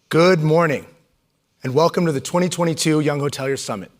Good morning, and welcome to the 2022 Young Hotelier Summit.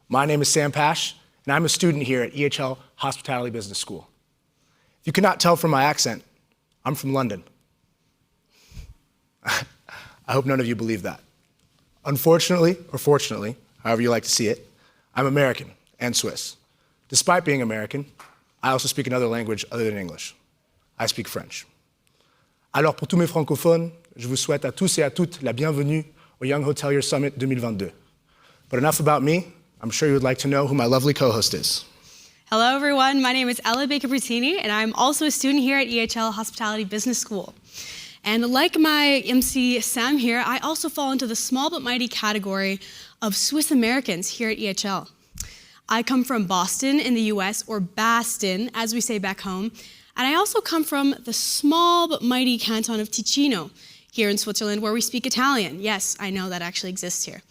My name is Sam Pash, and I'm a student here at EHL Hospitality Business School. If you cannot tell from my accent, I'm from London. I hope none of you believe that. Unfortunately, or fortunately, however you like to see it, I'm American and Swiss. Despite being American, I also speak another language other than English. I speak French. Alors pour tous mes francophones, je vous souhaite à tous et à toutes la bienvenue au Young Hotelier Summit 2022. But enough about me. I'm sure you would like to know who my lovely co-host is. Hello everyone, my name is Ella Baker-Bertini and I'm also a student here at EHL Hospitality Business School. And like my MC Sam here, I also fall into the small but mighty category of Swiss Americans here at EHL. I come from Boston in the US, or Baston as we say back home, and I also come from the small but mighty canton of Ticino here in Switzerland, where we speak Italian. Yes, I know that actually exists here.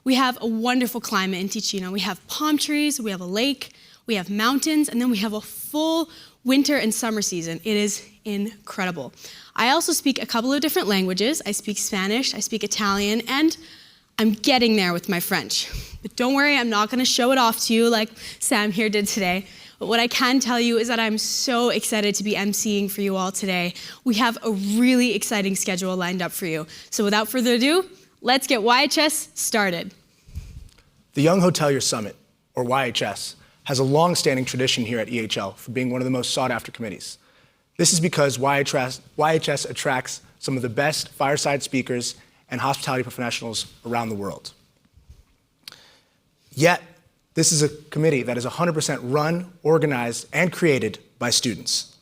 We have a wonderful climate in Ticino. We have palm trees, we have a lake, we have mountains, and then we have a full winter and summer season. It is incredible. I also speak a couple of different languages. I speak Spanish, I speak Italian, and I'm getting there with my French. But don't worry, I'm not gonna show it off to you like Sam here did today. But what I can tell you is that I'm so excited to be emceeing for you all today. We have a really exciting schedule lined up for you. So without further ado, let's get YHS started. The Young Hotelier Summit, or YHS, has a long-standing tradition here at EHL for being one of the most sought-after committees. This is because YHS attracts some of the best fireside speakers and hospitality professionals around the world. Yet, this is a committee that is 100% run, organized, and created by students.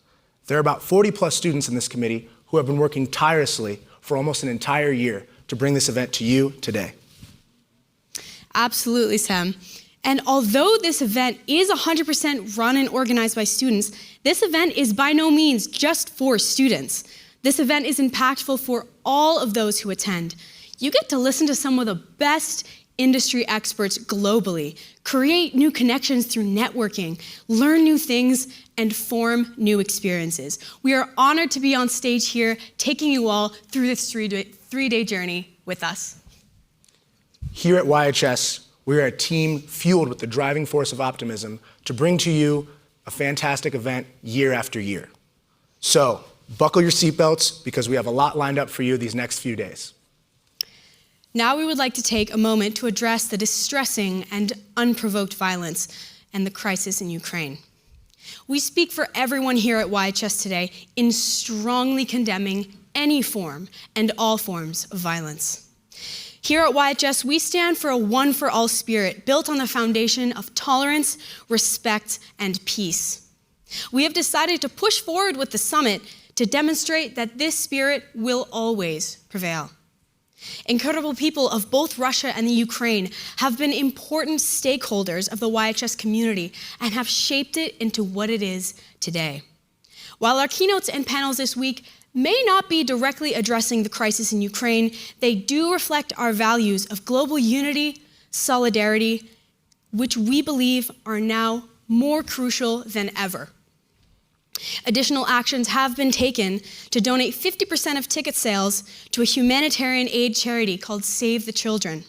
There are about 40 plus students in this committee who have been working tirelessly for almost an entire year to bring this event to you today. Absolutely, Sam. And although this event is 100% run and organized by students, this event is by no means just for students. This event is impactful for all of those who attend. You get to listen to some of the best industry experts globally, create new connections through networking, learn new things, and form new experiences. We are honored to be on stage here, taking you all through this three-day journey with us. Here at YHS, we are a team fueled with the driving force of optimism to bring to you a fantastic event year after year. So, buckle your seatbelts because we have a lot lined up for you these next few days. Now we would like to take a moment to address the distressing and unprovoked violence and the crisis in Ukraine. We speak for everyone here at YHS today in strongly condemning any form and all forms of violence. Here at YHS, we stand for a one-for-all spirit built on the foundation of tolerance, respect, and peace. We have decided to push forward with the summit to demonstrate that this spirit will always prevail. Incredible people of both Russia and the Ukraine have been important stakeholders of the YHS community and have shaped it into what it is today. While our keynotes and panels this week may not be directly addressing the crisis in Ukraine, they do reflect our values of global unity, solidarity, which we believe are now more crucial than ever. Additional actions have been taken to donate 50% of ticket sales to a humanitarian aid charity called Save the Children,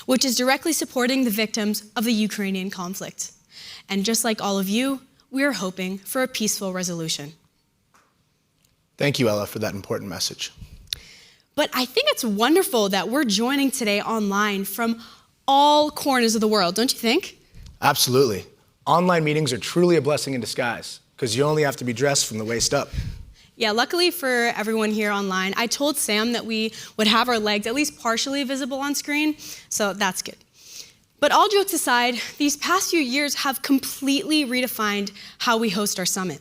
which is directly supporting the victims of the Ukrainian conflict. And just like all of you, we are hoping for a peaceful resolution. Thank you, Ella, for that important message. But I think it's wonderful that we're joining today online from all corners of the world, don't you think? Absolutely. Online meetings are truly a blessing in disguise, because you only have to be dressed from the waist up. Yeah, luckily for everyone here online, I told Sam that we would have our legs at least partially visible on screen, so that's good. But all jokes aside, these past few years have completely redefined how we host our summit.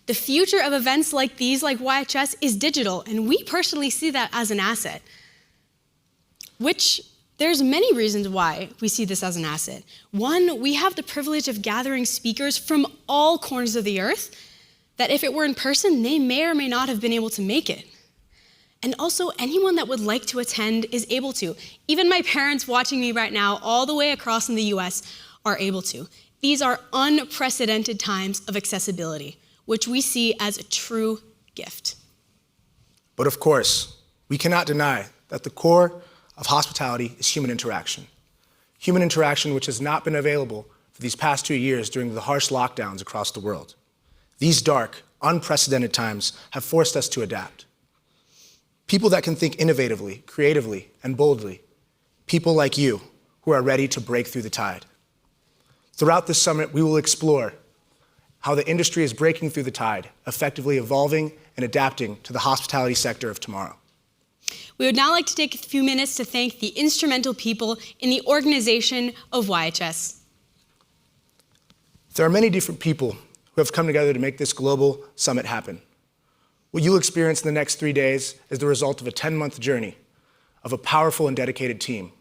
The future of events like these, like YHS, is digital, and we personally see that as an asset, which there's many reasons why we see this as an asset. One, we have the privilege of gathering speakers from all corners of the earth that if it were in person, they may or may not have been able to make it. And also, anyone that would like to attend is able to. Even my parents watching me right now, all the way across in the US, are able to. These are unprecedented times of accessibility, which we see as a true gift. But of course, we cannot deny that the core of hospitality is human interaction. Human interaction which has not been available for these past 2 years during the harsh lockdowns across the world. These dark, unprecedented times have forced us to adapt. People that can think innovatively, creatively, and boldly. People like you who are ready to break through the tide. Throughout this summit, we will explore how the industry is breaking through the tide, effectively evolving and adapting to the hospitality sector of tomorrow. We would now like to take a few minutes to thank the instrumental people in the organization of YHS. There are many different people who have come together to make this global summit happen. What you'll experience in the next 3 days is the result of a 10-month journey of a powerful and dedicated team.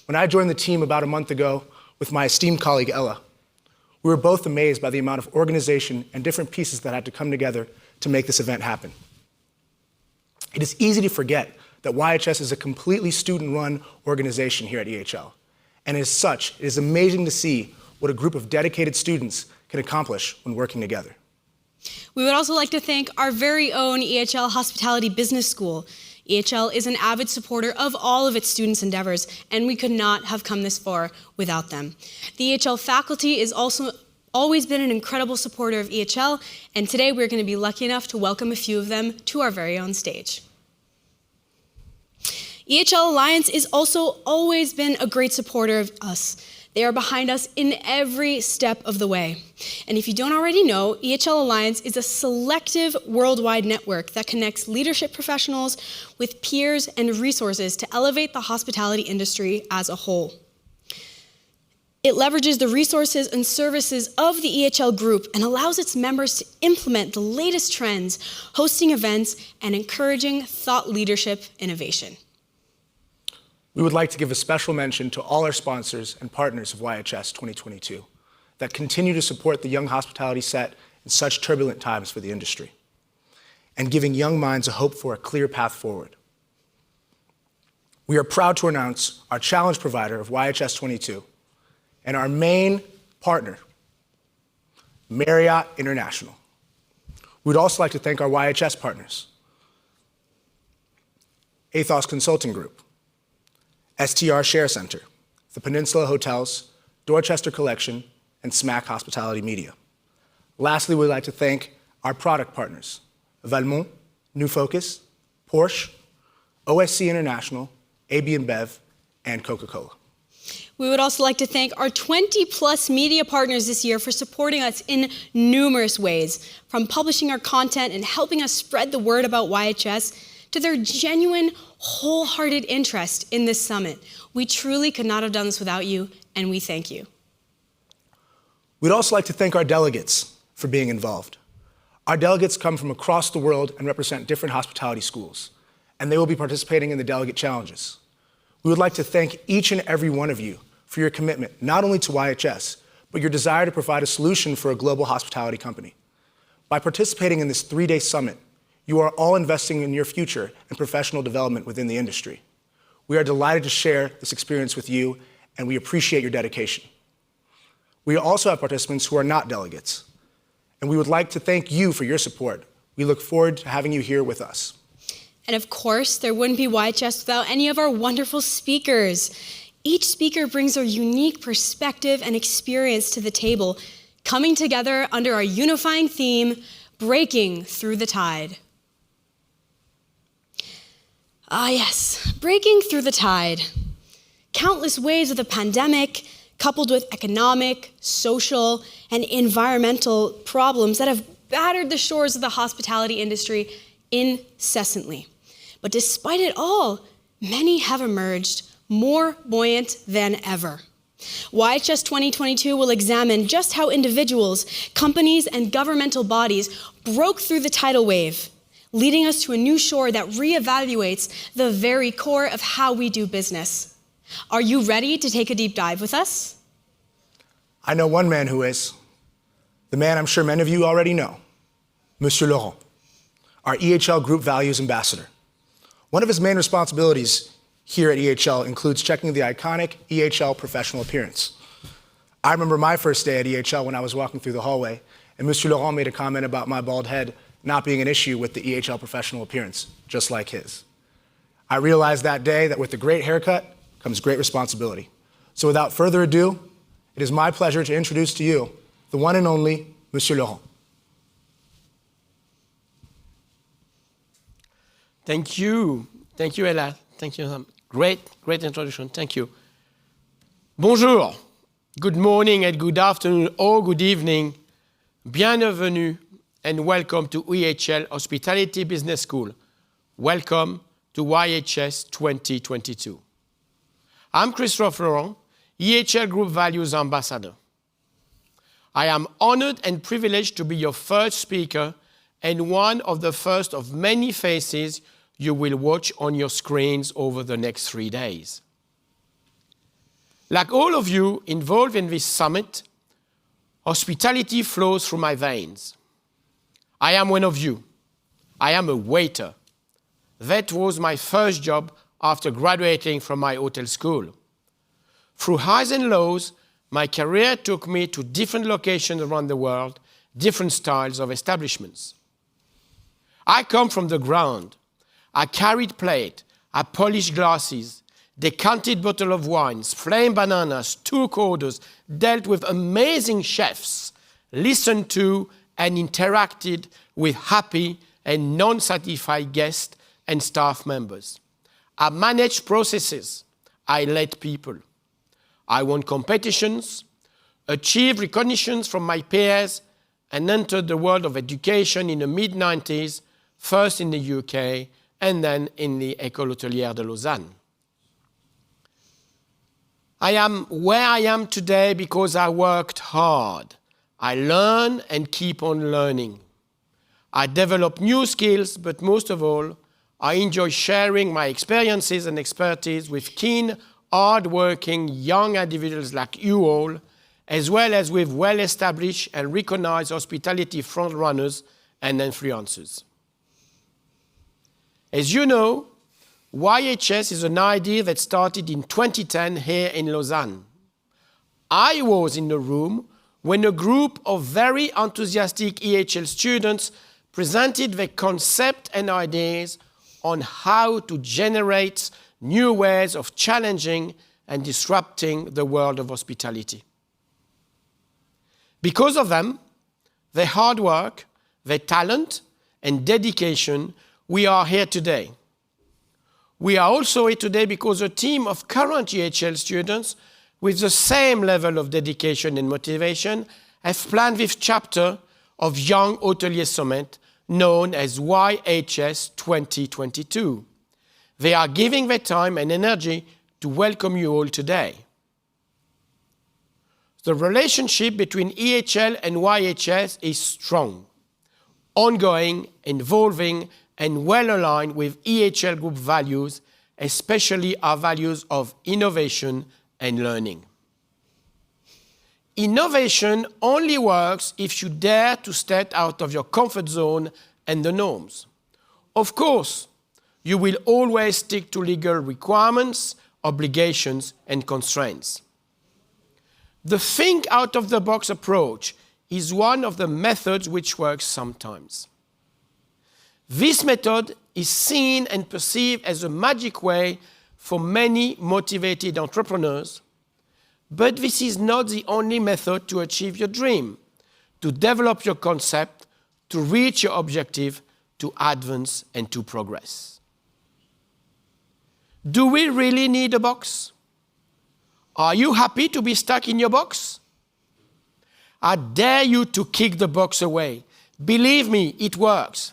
When I joined the team about a month ago with my esteemed colleague Ella, we were both amazed by the amount of organization and different pieces that had to come together to make this event happen. It is easy to forget that YHS is a completely student-run organization here at EHL. And as such, it is amazing to see what a group of dedicated students can accomplish when working together. We would also like to thank our very own EHL Hospitality Business School. EHL is an avid supporter of all of its students' endeavors, and we could not have come this far without them. The EHL faculty is also always been an incredible supporter of EHL, and today we're going to be lucky enough to welcome a few of them to our very own stage. EHL Alliance is also always been a great supporter of us. They are behind us in every step of the way. And if you don't already know, EHL Alliance is a selective worldwide network that connects leadership professionals with peers and resources to elevate the hospitality industry as a whole. It leverages the resources and services of the EHL group and allows its members to implement the latest trends, hosting events, and encouraging thought leadership innovation. We would like to give a special mention to all our sponsors and partners of YHS 2022 that continue to support the young hospitality set in such turbulent times for the industry and giving young minds a hope for a clear path forward. We are proud to announce our challenge provider of YHS 22 and our main partner, Marriott International. We'd also like to thank our YHS partners, Athos Consulting Group, STR Share Center, the Peninsula Hotels, Dorchester Collection, and Smack Hospitality Media. Lastly, we'd like to thank our product partners, Valmont, New Focus, Porsche, OSC International, AB InBev, and Coca-Cola. We would also like to thank our 20+ media partners this year for supporting us in numerous ways, from publishing our content and helping us spread the word about YHS to their genuine, wholehearted interest in this summit. We truly could not have done this without you, and we thank you. We'd also like to thank our delegates for being involved. Our delegates come from across the world and represent different hospitality schools, and they will be participating in the delegate challenges. We would like to thank each and every one of you for your commitment, not only to YHS, but your desire to provide a solution for a global hospitality company. By participating in this 3-day summit, you are all investing in your future and professional development within the industry. We are delighted to share this experience with you, and we appreciate your dedication. We also have participants who are not delegates, and we would like to thank you for your support. We look forward to having you here with us. And of course, there wouldn't be YHS without any of our wonderful speakers. Each speaker brings a unique perspective and experience to the table, coming together under our unifying theme, breaking through the tide. Ah yes, breaking through the tide. Countless waves of the pandemic, coupled with economic, social, and environmental problems that have battered the shores of the hospitality industry incessantly. But despite it all, many have emerged more buoyant than ever. YHS 2022 will examine just how individuals, companies, and governmental bodies broke through the tidal wave, leading us to a new shore that reevaluates the very core of how we do business. Are you ready to take a deep dive with us? I know one man who is, the man I'm sure many of you already know, Monsieur Laurent, our EHL Group Values Ambassador. One of his main responsibilities here at EHL includes checking the iconic EHL professional appearance. I remember my first day at EHL when I was walking through the hallway, and Monsieur Laurent made a comment about my bald head not being an issue with the EHL professional appearance, just like his. I realized that day that with a great haircut comes great responsibility. So without further ado, it is my pleasure to introduce to you the one and only Monsieur Laurent. Thank you. Thank you, Ella. Thank you. Great introduction. Thank you. Bonjour. Good morning and good afternoon or good evening. Bienvenue and welcome to YHL Hospitality Business School. Welcome to YHS 2022. I'm Christophe Laurent, YHL Group Values Ambassador. I am honored and privileged to be your first speaker and one of the first of many faces you will watch on your screens over the next 3 days. Like all of you involved in this summit, hospitality flows through my veins. I am one of you. I am a waiter. That was my first job after graduating from my hotel school. Through highs and lows, my career took me to different locations around the world, different styles of establishments. I come from the ground. I carried plate, I polished glasses, decanted bottle of wines, flamed bananas, took orders, dealt with amazing chefs, listened to and interacted with happy and non-satisfied guests and staff members. I managed processes. I led people. I won competitions, achieved recognitions from my peers, and entered the world of education in the mid-90s, first in the UK, and then in the École Hôtelière de Lausanne. I am where I am today because I worked hard. I learn and keep on learning. I develop new skills, but most of all, I enjoy sharing my experiences and expertise with keen, hard-working young individuals like you all, as well as with well-established and recognized hospitality frontrunners and influencers. As you know, YHS is an idea that started in 2010 here in Lausanne. I was in the room when a group of very enthusiastic EHL students presented their concept and ideas on how to generate new ways of challenging and disrupting the world of hospitality. Because of them, their hard work, their talent, and dedication, we are here today. We are also here today because a team of current EHL students with the same level of dedication and motivation have planned this chapter of Young Hotelier Summit known as YHS 2022. They are giving their time and energy to welcome you all today. The relationship between EHL and YHS is strong, ongoing, evolving, and well aligned with EHL Group values, especially our values of innovation and learning. Innovation only works if you dare to step out of your comfort zone and the norms. Of course, you will always stick to legal requirements, obligations, and constraints. The think out of the box approach is one of the methods which works sometimes. This method is seen and perceived as a magic way for many motivated entrepreneurs, but this is not the only method to achieve your dream, to develop your concept, to reach your objective, to advance and to progress. Do we really need a box? Are you happy to be stuck in your box? I dare you to kick the box away. Believe me, it works.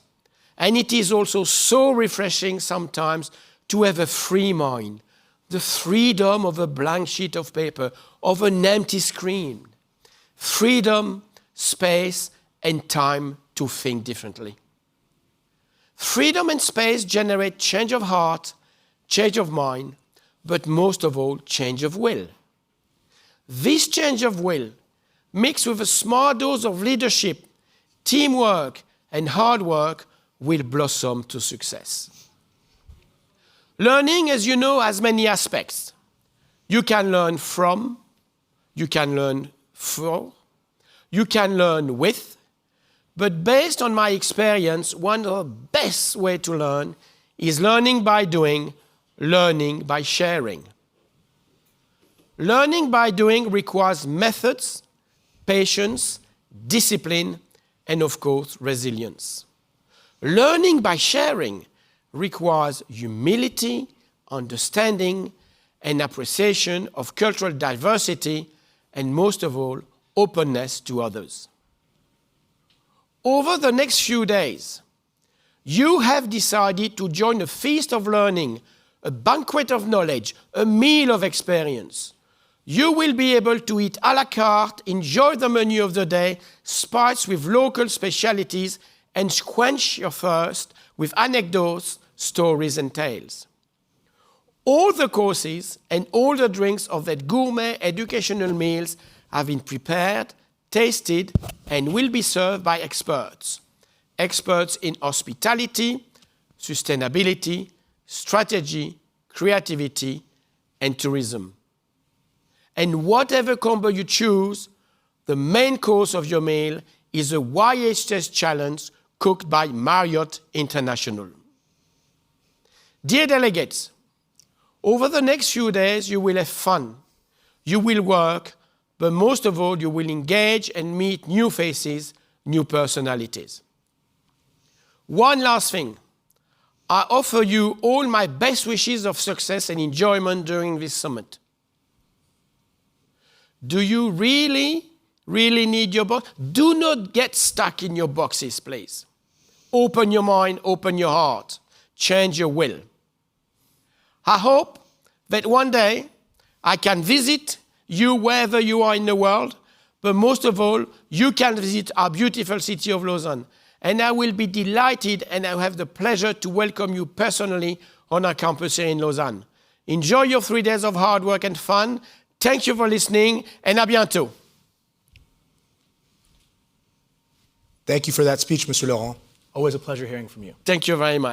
And it is also so refreshing sometimes to have a free mind, the freedom of a blank sheet of paper, of an empty screen. Freedom, space, and time to think differently. Freedom and space generate change of heart, change of mind, but most of all, change of will. This change of will, mixed with a small dose of leadership, teamwork, and hard work, will blossom to success. Learning, as you know, has many aspects. You can learn from, you can learn for, you can learn with, but based on my experience, one of the best ways to learn is learning by doing learning by sharing. Learning by doing requires methods, patience, discipline, and of course, resilience. Learning by sharing requires humility, understanding, and appreciation of cultural diversity, and most of all, openness to others. Over the next few days, you have decided to join a feast of learning, a banquet of knowledge, a meal of experience. You will be able to eat à la carte, enjoy the menu of the day, spiced with local specialities, and quench your thirst with anecdotes, stories, and tales. All the courses and all the drinks of that gourmet educational meals have been prepared, tasted, and will be served by experts. Experts in hospitality, sustainability, strategy, creativity, and tourism. And whatever combo you choose, the main course of your meal is a YHS challenge cooked by Marriott International. Dear delegates, over the next few days you will have fun, you will work, but most of all you will engage and meet new faces, new personalities. One last thing, I offer you all my best wishes of success and enjoyment during this summit. Do you really need your box? Do not get stuck in your boxes, please. Open your mind, open your heart, change your will. I hope that one day I can visit you wherever you are in the world, but most of all, you can visit our beautiful city of Lausanne. And I will be delighted and I will have the pleasure to welcome you personally on our campus here in Lausanne. Enjoy your 3 days of hard work and fun. Thank you for listening, and à bientôt. Thank you for that speech, Mr. Laurent. Always a pleasure hearing from you. Thank you very much.